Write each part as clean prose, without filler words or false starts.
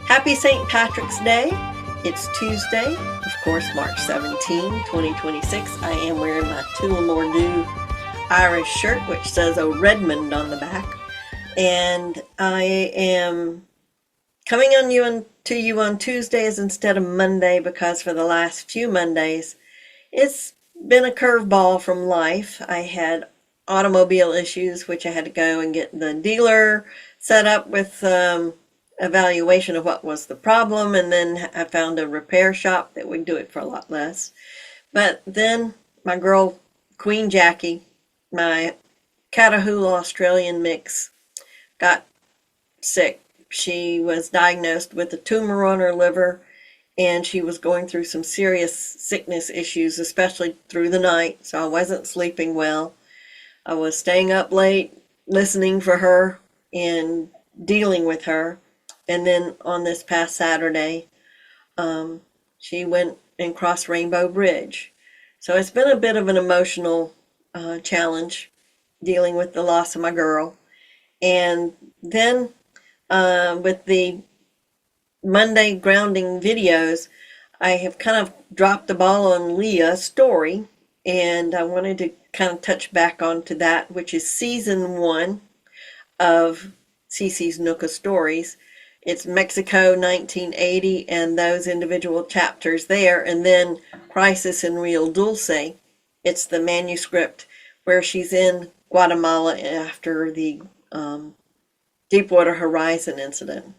Happy St. Patrick's Day. It's Tuesday, of course, March 17, 2026. I am wearing my Tullamore Irish shirt, which says "O Redmond" on the back. And I am coming to you on Tuesdays instead of Monday because for the last few Mondays, it's been a curveball from life. I had automobile issues, which I had to go and get the dealer set up with evaluation of what was the problem, and then I found a repair shop that would do it for a lot less. But then my girl Queen Jackie, my Catahoula Australian mix, got sick. She was diagnosed with a tumor on her liver, and she was going through some serious sickness issues, especially through the night, so I wasn't sleeping well. I was staying up late listening for her and dealing with her. And then on this past Saturday, she went and crossed Rainbow Bridge. So it's been a bit of an emotional challenge dealing with the loss of my girl. And then with the Monday grounding videos, I have kind of dropped the ball on Leah's story, and I wanted to kind of touch back onto that, which is season 1 of Cece's Nook Stories. It's Mexico 1980 and those individual chapters there, and then Crisis in Real Dulce. It's the manuscript where she's in Guatemala after the Deepwater Horizon incident.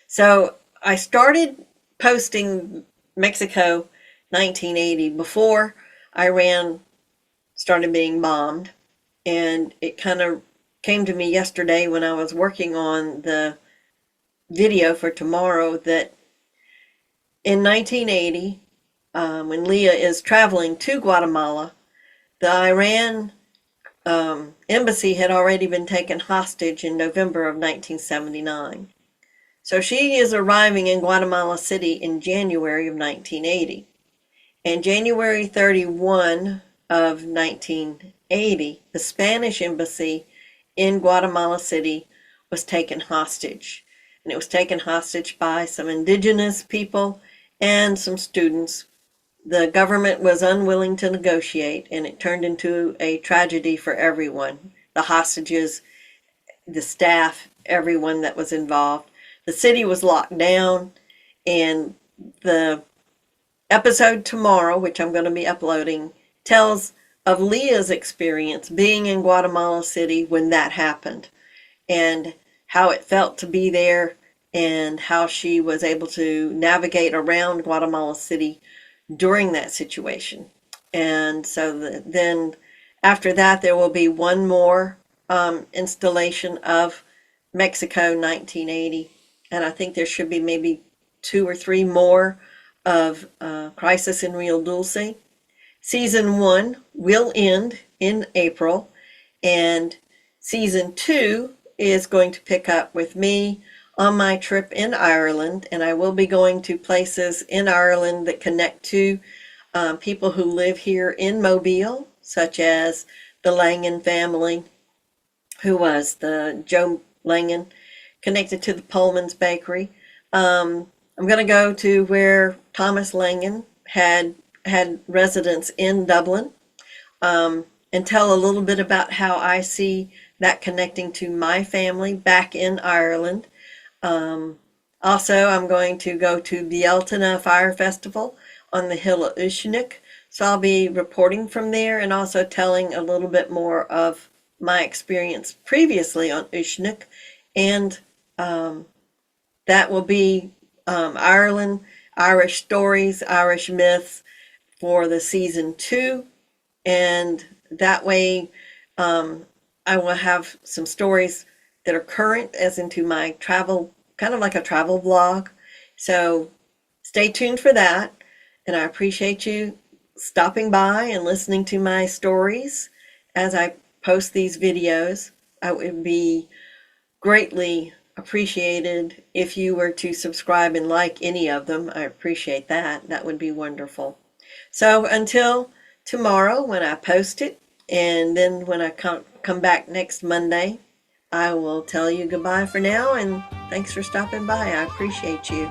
So I started posting Mexico 1980 before Iran started being bombed, and it kind of came to me yesterday when I was working on the video for tomorrow that in 1980, when Leah is traveling to Guatemala, the Iran embassy had already been taken hostage in November of 1979. So she is arriving in Guatemala City in January of 1980. And January 31 of 1980, the Spanish embassy in Guatemala City was taken hostage. And it was taken hostage by some indigenous people and some students. The government was unwilling to negotiate, and it turned into a tragedy for everyone. The hostages, the staff, everyone that was involved. The city was locked down, and the episode tomorrow, which I'm going to be uploading, tells of Leah's experience being in Guatemala City when that happened, and how it felt to be there, and how she was able to navigate around Guatemala City during that situation. And so then after that, there will be one more installation of Mexico 1980, and I think there should be maybe 2 or 3 more of Crisis in Real Dulce. Season 1 will end in April, and season 2 is going to pick up with me on my trip in Ireland, and I will be going to places in Ireland that connect to people who live here in Mobile, such as the Langan family, who was the Joe Langan, connected to the Pullman's Bakery. I'm going to go to where Thomas Langan had residence in Dublin, and tell a little bit about how I see that connecting to my family back in Ireland. Also, I'm going to go to the Altena Fire Festival on the hill of Uisneach. So I'll be reporting from there and also telling a little bit more of my experience previously on Uisneach. And that will be Ireland, Irish stories, Irish myths for the season 2. And that way I will have some stories that are current as into my travel, kind of like a travel vlog. So stay tuned for that. And I appreciate you stopping by and listening to my stories as I post these videos. I would be greatly appreciated if you were to subscribe and like any of them. I appreciate that. That would be wonderful. So until tomorrow when I post it, and then when I come back next Monday I will tell you goodbye for now, and thanks for stopping by. I appreciate you.